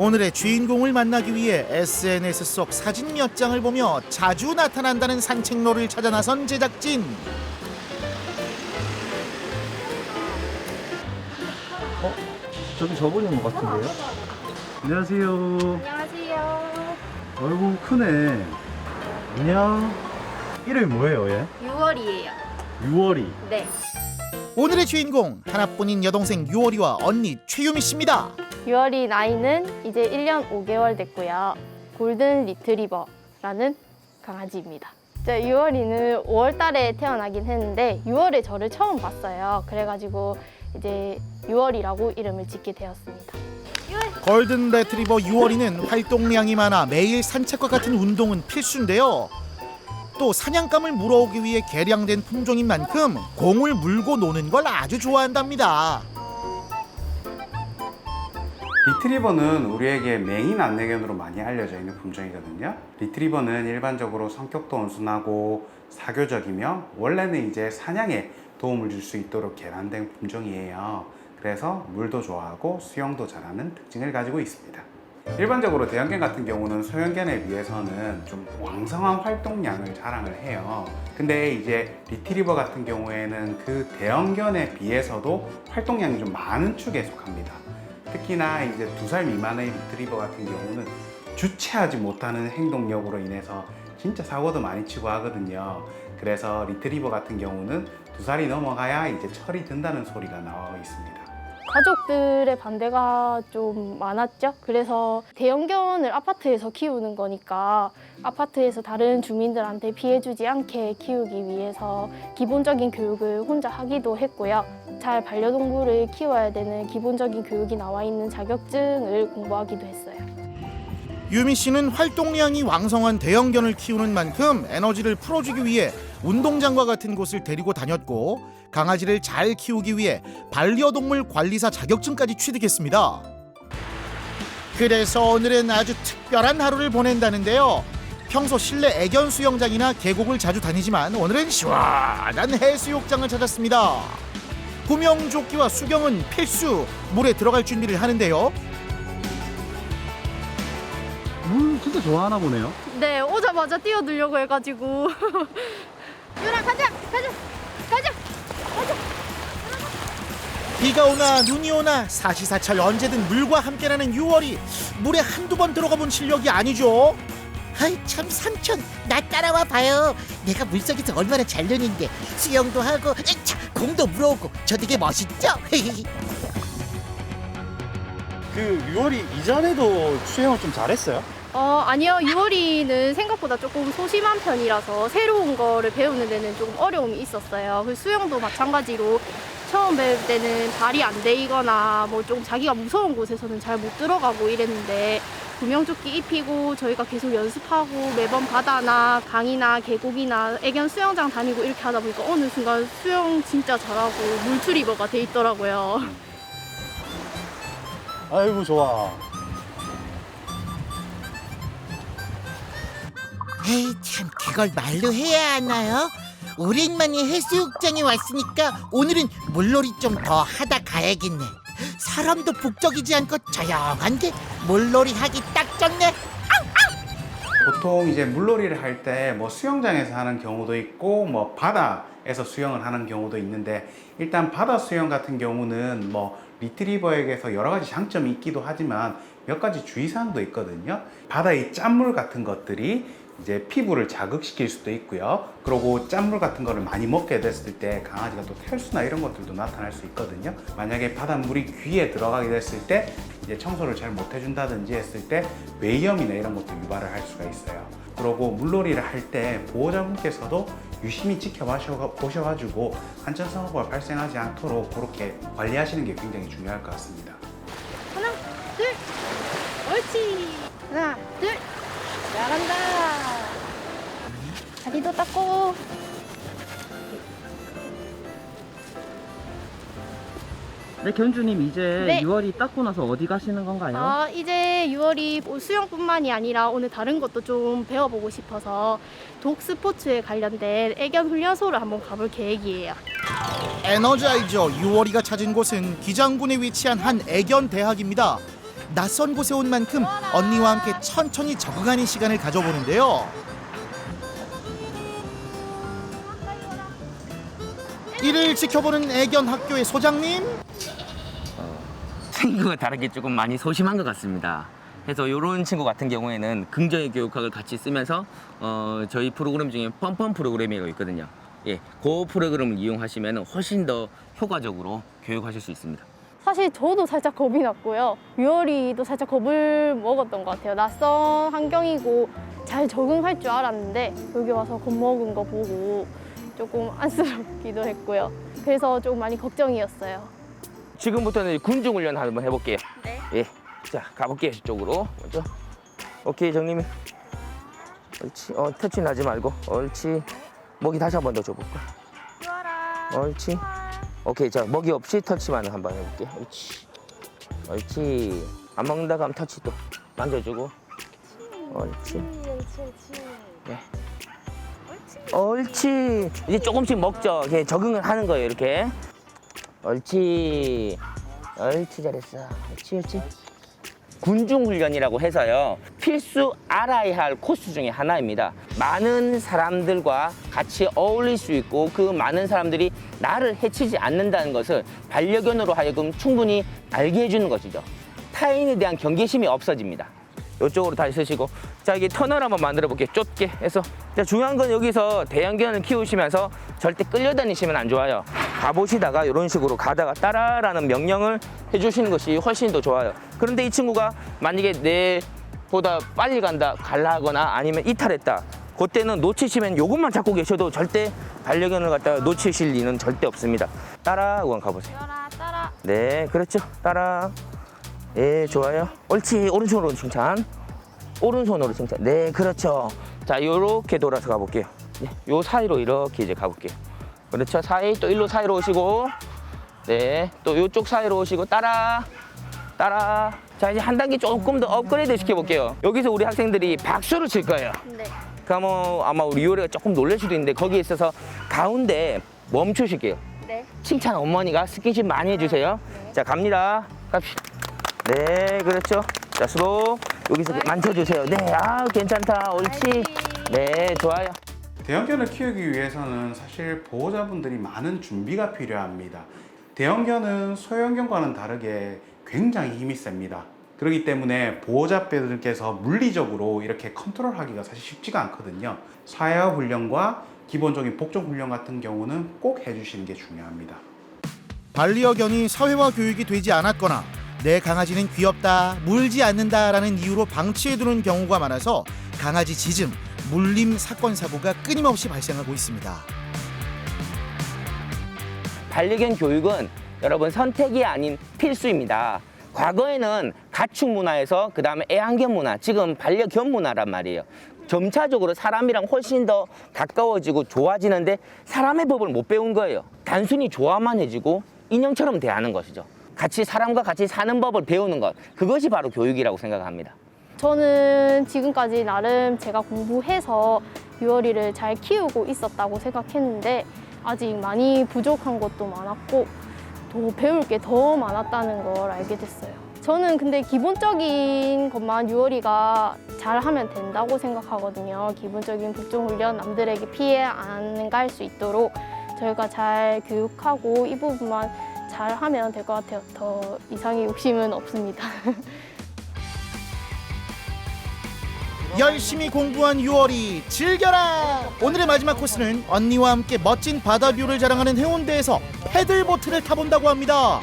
오늘의 주인공을 만나기 위해 SNS 속 사진 몇 장을 보며 자주 나타난다는 산책로를 찾아 나선 제작진. 저기 저분인 것 같은데요? 안녕하세요. 안녕하세요. 아이고 크네. 안녕. 이름이 뭐예요, 얘? 6월이에요. 6월이. 네. 오늘의 주인공 하나뿐인 여동생 유월이와 언니 최유미 씨입니다. 6월이 나이는 이제 1년 5개월 됐고요. 골든 리트리버라는 강아지입니다. 6월이는 5월 달에 태어나긴 했는데 6월에 저를 처음 봤어요. 그래가지고 이제 6월이라고 이름을 짓게 되었습니다. 골든 레트리버 유월이는 활동량이 많아 매일 산책과 같은 운동은 필수인데요. 또 사냥감을 물어오기 위해 개량된 품종인 만큼 공을 물고 노는 걸 아주 좋아한답니다. 리트리버는 우리에게 맹인 안내견으로 많이 알려져 있는 품종이거든요. 리트리버는 일반적으로 성격도 온순하고 사교적이며 원래는 이제 사냥에 도움을 줄 수 있도록 개량된 품종이에요. 그래서 물도 좋아하고 수영도 잘하는 특징을 가지고 있습니다. 일반적으로 대형견 같은 경우는 소형견에 비해서는 좀 왕성한 활동량을 자랑을 해요. 근데 이제 리트리버 같은 경우에는 그 대형견에 비해서도 활동량이 좀 많은 축에 속합니다. 특히나 이제 2살 미만의 리트리버 같은 경우는 주체하지 못하는 행동력으로 인해서 진짜 사고도 많이 치고 하거든요. 그래서 리트리버 같은 경우는 2살이 넘어가야 이제 철이 든다는 소리가 나와 있습니다. 가족들의 반대가 좀 많았죠. 그래서 대형견을 아파트에서 키우는 거니까 아파트에서 다른 주민들한테 피해주지 않게 키우기 위해서 기본적인 교육을 혼자 하기도 했고요. 잘 반려동물을 키워야 되는 기본적인 교육이 나와 있는 자격증을 공부하기도 했어요. 유미 씨는 활동량이 왕성한 대형견을 키우는 만큼 에너지를 풀어주기 위해 운동장과 같은 곳을 데리고 다녔고 강아지를 잘 키우기 위해 반려동물 관리사 자격증까지 취득했습니다. 그래서 오늘은 아주 특별한 하루를 보낸다는데요. 평소 실내 애견 수영장이나 계곡을 자주 다니지만 오늘은 시원한 해수욕장을 찾았습니다. 구명조끼와 수경은 필수. 물에 들어갈 준비를 하는데요. 물 진짜 좋아하나 보네요. 네, 오자마자 뛰어들려고 해가지고 유라 가자! 가자! 가자! 비가 오나 눈이 오나 사시사철 언제든 물과 함께라는 6월이 물에 한두 번 들어가 본 실력이 아니죠. 아이 참 삼촌 나 따라와 봐요. 내가 물속에서 얼마나 잘 노는데 수영도 하고 에차, 공도 물어오고 저 되게 멋있죠? 그 6월이 이전에도 수영을 좀 잘했어요? 아니요. 6월이는 생각보다 조금 소심한 편이라서 새로운 거를 배우는 데는 조금 어려움이 있었어요. 그 수영도 마찬가지로 처음 배울 때는 발이 안 데이거나 뭐 좀 자기가 무서운 곳에서는 잘 못 들어가고 이랬는데 구명조끼 입히고 저희가 계속 연습하고 매번 바다나 강이나 계곡이나 애견 수영장 다니고 이렇게 하다 보니까 어느 순간 수영 진짜 잘하고 물트리버가 돼 있더라고요. 아이고 좋아. 에이 참 그걸 말로 해야 하나요? 오랜만에 해수욕장에 왔으니까 오늘은 물놀이 좀 더 하다 가야겠네. 사람도 북적이지 않고 조용한 게 물놀이 하기 딱 좋네. 보통 이제 물놀이를 할 때 뭐 수영장에서 하는 경우도 있고 뭐 바다에서 수영을 하는 경우도 있는데 일단 바다 수영 같은 경우는 뭐 리트리버에게서 여러 가지 장점이 있기도 하지만 몇 가지 주의사항도 있거든요. 바다의 짠물 같은 것들이 이제 피부를 자극시킬 수도 있고요. 그리고 짠물 같은 거를 많이 먹게 됐을 때 강아지가 또 탈수나 이런 것들도 나타날 수 있거든요. 만약에 바닷물이 귀에 들어가게 됐을 때 이제 청소를 잘 못 해준다든지 했을 때 뇌염이나 이런 것도 유발을 할 수가 있어요. 그리고 물놀이를 할 때 보호자분께서도 유심히 지켜보셔가지고 안전사고가 발생하지 않도록 그렇게 관리하시는 게 굉장히 중요할 것 같습니다. 하나, 둘, 옳지. 하나, 둘, 잘한다. 다리도 닦고. 네, 견주님 이제 네. 6월이 닦고 나서 어디 가시는 건가요? 이제 6월이 수영뿐만이 아니라 오늘 다른 것도 좀 배워보고 싶어서 독스포츠에 관련된 애견 훈련소를 한번 가볼 계획이에요. 에너자이저 6월이가 찾은 곳은 기장군에 위치한 한 애견 대학입니다. 낯선 곳에 온 만큼 언니와 함께 천천히 적응하는 시간을 가져보는데요. 이를 지켜보는 애견 학교의 소장님. 친구가 다르게 조금 많이 소심한 것 같습니다. 그래서 이런 친구 같은 경우에는 긍정의 교육학을 같이 쓰면서 저희 프로그램 중에 뻔뻔 프로그램이라고 있거든요. 예, 그 프로그램을 이용하시면 훨씬 더 효과적으로 교육하실 수 있습니다. 사실 저도 살짝 겁이 났고요. 유월이도 살짝 겁을 먹었던 것 같아요. 낯선 환경이고 잘 적응할 줄 알았는데 여기 와서 겁먹은 거 보고 조금 안쓰럽기도 했고요. 그래서 조금 많이 걱정이었어요. 지금부터는 군중훈련 한번 해볼게요. 네. 예, 자 가볼게요. 이쪽으로 먼저. 오케이 정님이. 옳지. 터치 나지 말고. 옳지. 먹이 다시 한 번 더 줘볼까? 옳지. 오케이, 자 먹이 없이 터치만 한번 해볼게. 옳지. 옳지. 안 먹는다고 하면 터치 또 만져주고. 옳지. 네. 옳지. 이제 조금씩 먹죠. 이렇게 적응을 하는 거예요. 이렇게. 옳지. 옳지, 잘했어. 옳지, 옳지. 군중훈련이라고 해서요, 필수 알아야 할 코스 중에 하나입니다. 많은 사람들과 같이 어울릴 수 있고 그 많은 사람들이 나를 해치지 않는다는 것을 반려견으로 하여금 충분히 알게 해주는 것이죠. 타인에 대한 경계심이 없어집니다. 이쪽으로 다시 쓰시고, 자, 여기 터널 한번 만들어 볼게요. 좁게 해서. 자, 중요한 건 여기서 대형견을 키우시면서 절대 끌려다니시면 안 좋아요. 가보시다가 이런 식으로 가다가 따라라는 명령을 해주시는 것이 훨씬 더 좋아요. 그런데 이 친구가 만약에 내보다 빨리 갈라 하거나 아니면 이탈했다. 그때는 놓치시면 이것만 잡고 계셔도 절대 반려견을 갖다가 놓치실 리는 절대 없습니다. 따라 하고 가보세요. 따라. 네, 그렇죠. 따라. 예, 좋아요. 옳지. 오른손으로 칭찬. 오른손으로 칭찬. 네, 그렇죠. 자, 요렇게 돌아서 가볼게요. 네, 요 사이로 이렇게 이제 가볼게요. 그렇죠. 사이 또 일로 사이로 오시고, 네, 또 요쪽 사이로 오시고, 따라. 자, 이제 한 단계 조금 더 업그레이드 시켜볼게요. 여기서 우리 학생들이 박수를 칠 거예요. 네. 그러면 아마 우리 요리가 조금 놀랄 수도 있는데 거기에 있어서 가운데 멈추실게요. 네. 칭찬 어머니가 스킨십 많이 해주세요. 자, 갑니다. 갑시다. 네, 그렇죠. 자, 수록 여기서 만져주세요. 네, 아, 괜찮다. 옳지. 네, 좋아요. 대형견을 키우기 위해서는 사실 보호자분들이 많은 준비가 필요합니다. 대형견은 소형견과는 다르게 굉장히 힘이 셉니다. 그렇기 때문에 보호자분들께서 물리적으로 이렇게 컨트롤하기가 사실 쉽지가 않거든요. 사회화 훈련과 기본적인 복종 훈련 같은 경우는 꼭 해주시는 게 중요합니다. 반려견이 사회화 교육이 되지 않았거나 내 강아지는 귀엽다, 물지 않는다라는 이유로 방치해두는 경우가 많아서 강아지 짖음, 물림 사건 사고가 끊임없이 발생하고 있습니다. 반려견 교육은 여러분 선택이 아닌 필수입니다. 과거에는 가축 문화에서 그 다음에 애완견 문화, 지금 반려견 문화란 말이에요. 점차적으로 사람이랑 훨씬 더 가까워지고 좋아지는데 사람의 법을 못 배운 거예요. 단순히 좋아만 해주고 인형처럼 대하는 것이죠. 같이 사람과 같이 사는 법을 배우는 것, 그것이 바로 교육이라고 생각합니다. 저는 지금까지 나름 제가 공부해서 유월이를 잘 키우고 있었다고 생각했는데 아직 많이 부족한 것도 많았고 더 배울 게 더 많았다는 걸 알게 됐어요. 저는 근데 기본적인 것만 유월이가 잘하면 된다고 생각하거든요. 기본적인 복종훈련, 남들에게 피해 안 갈 수 있도록 저희가 잘 교육하고 이 부분만 잘하면 될 것 같아요. 더 이상의 욕심은 없습니다. 열심히 공부한 유월이 즐겨라! 오늘의 마지막 코스는 언니와 함께 멋진 바다뷰를 자랑하는 해운대에서 패들보트를 타본다고 합니다.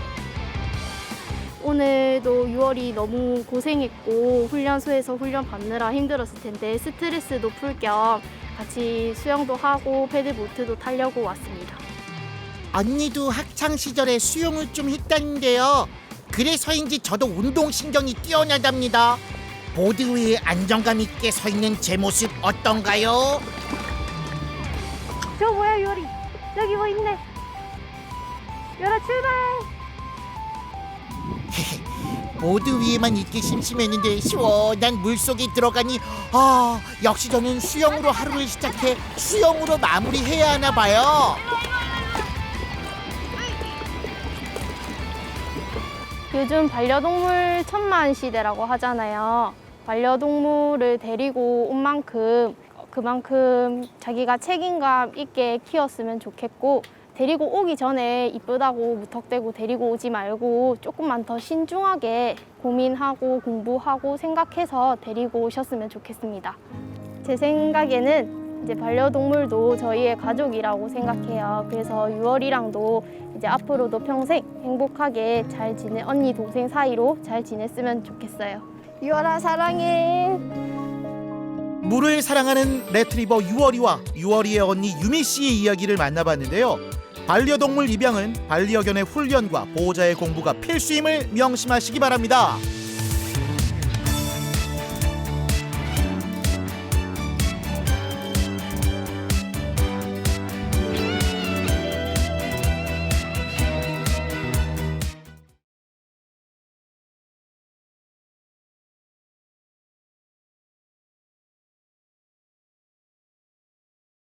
오늘도 유월이 너무 고생했고 훈련소에서 훈련 받느라 힘들었을 텐데 스트레스도 풀 겸 같이 수영도 하고 패들보트도 타려고 왔습니다. 언니도 학창 시절에 수영을 좀 했다는데요. 그래서인지 저도 운동신경이 뛰어나답니다. 보드 위에 안정감 있게 서 있는 제 모습 어떤가요? 저 뭐야 유월이? 여기 뭐 있네. 유월아 출발! 보드 위에만 있기 심심했는데 시원한 물속에 들어가니 역시 저는 수영으로 하루를 시작해 수영으로 마무리해야 하나 봐요. 요즘 반려동물 천만 시대라고 하잖아요. 반려동물을 데리고 온 만큼 그만큼 자기가 책임감 있게 키웠으면 좋겠고, 데리고 오기 전에 이쁘다고 무턱대고 데리고 오지 말고 조금만 더 신중하게 고민하고 공부하고 생각해서 데리고 오셨으면 좋겠습니다. 제 생각에는 이제 반려동물도 저희의 가족이라고 생각해요. 그래서 유월이랑도 이제 앞으로도 평생 행복하게 잘 지내, 언니 동생 사이로 잘 지냈으면 좋겠어요. 유월아 사랑해. 물을 사랑하는 레트리버 유월이와 유월이의 언니 유미 씨의 이야기를 만나봤는데요. 반려동물 입양은 반려견의 훈련과 보호자의 공부가 필수임을 명심하시기 바랍니다.